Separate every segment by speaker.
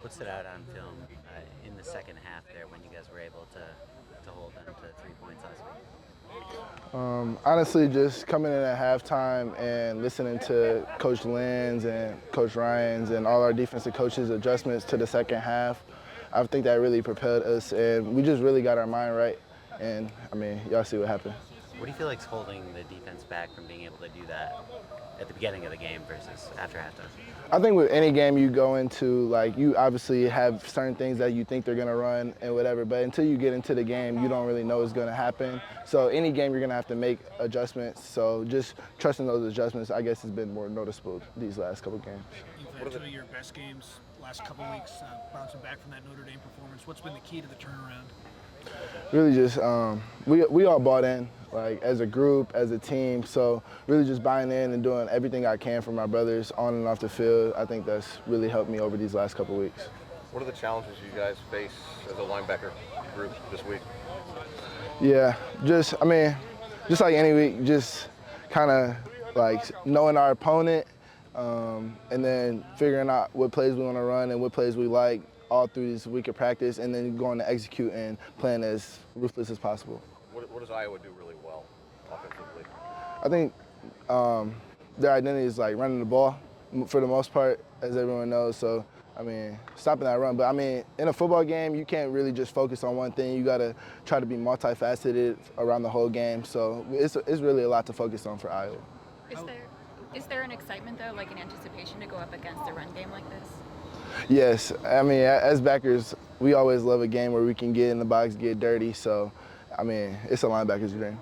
Speaker 1: What stood out on film in the second half there when you guys were able to hold them to 3 points last week?
Speaker 2: Honestly, just coming in at halftime and listening to Coach Lynn's and Coach Ryan's and all our defensive coaches' adjustments to the second half, I think that really propelled us, and we just really got our mind right. And I mean, y'all see what happened.
Speaker 1: What do you feel like's holding the defense back from being able to do that at the beginning of the game versus after halftime?
Speaker 2: I think with any game you go into, like, you obviously have certain things that you think they're going to run and whatever, but until you get into the game, you don't really know what's going to happen. So any game you're going to have to make adjustments. So just trusting those adjustments, I guess, has been more noticeable these last couple games.
Speaker 3: You've had two of your best games last couple weeks, bouncing back from that Notre Dame performance. What's been the key to the turnaround?
Speaker 2: Really just, we all bought in, like, as a group, as a team. So really just buying in and doing everything I can for my brothers on and off the field. I think that's really helped me over these last couple weeks.
Speaker 4: What are the challenges you guys face as a linebacker group this week?
Speaker 2: Yeah, just like any week, just kind of like knowing our opponent and then figuring out what plays we want to run and what plays we like all through this week of practice, and then going to execute and playing as ruthless as possible.
Speaker 4: What does Iowa do really well offensively?
Speaker 2: I think their identity is like running the ball for the most part, as everyone knows. So, I mean, stopping that run. But, I mean, in a football game, you can't really just focus on one thing. You got to try to be multifaceted around the whole game. So it's really a lot to focus on for Iowa.
Speaker 5: Is there an excitement, though, like an anticipation to go up against a run game like this?
Speaker 2: Yes. I mean, as backers, we always love a game where we can get in the box, get dirty. So, I mean, it's a linebacker's dream.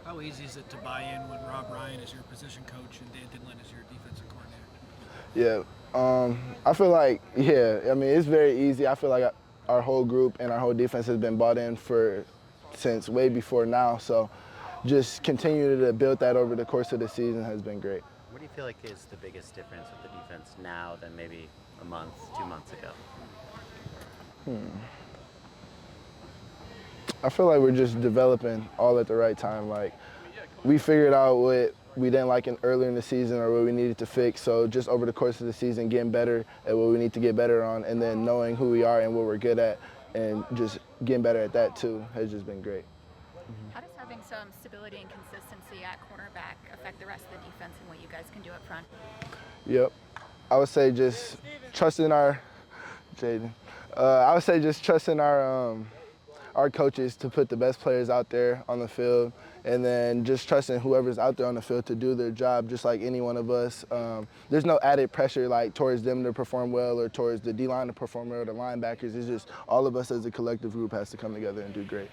Speaker 3: How easy is it to buy in when Rob Ryan is your position coach and Dan Dinlin is your defensive coordinator?
Speaker 2: Yeah. I feel like, I mean, it's very easy. I feel like our whole group and our whole defense has been bought in since way before now. So just continuing to build that over the course of the season has been great.
Speaker 1: What do you feel like is the biggest difference with the defense now than maybe a month, 2 months ago?
Speaker 2: I feel like we're just developing all at the right time. Like, we figured out what we didn't like earlier in the season or what we needed to fix. So just over the course of the season, getting better at what we need to get better on, and then knowing who we are and what we're good at, and just getting better at that too has just been great.
Speaker 5: How does having some stability and consistency at cornerback affect the rest of the defense and what you guys can do up front?
Speaker 2: Yep. I would say just trusting our coaches to put the best players out there on the field, and then just trusting whoever's out there on the field to do their job just like any one of us. There's no added pressure like towards them to perform well or towards the D-line to perform well or the linebackers. It's just all of us as a collective group has to come together and do great.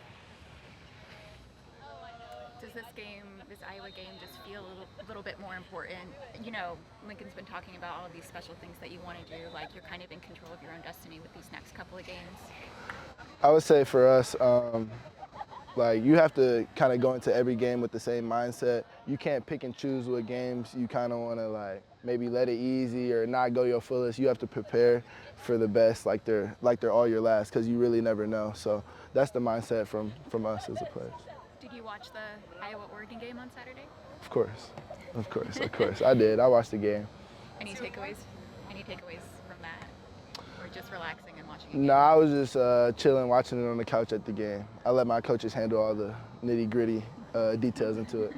Speaker 5: Does this Iowa game just feel a little bit more important? You know, Lincoln's been talking about all of these special things that you want to do, like you're kind of in control of your own destiny with these next couple of games.
Speaker 2: I would say for us, like, you have to kind of go into every game with the same mindset. You can't pick and choose what games you kind of want to, like, maybe let it easy or not go your fullest. You have to prepare for the best like they're all your last, because you really never know. So that's the mindset from us as a players.
Speaker 5: Did you watch the Iowa-Oregon game on Saturday?
Speaker 2: Of course. I did. I watched the game.
Speaker 5: Any takeaways? Any takeaways from that? Or just relaxing and watching it?
Speaker 2: No, I was just chilling, watching it on the couch at the game. I let my coaches handle all the nitty-gritty details into it.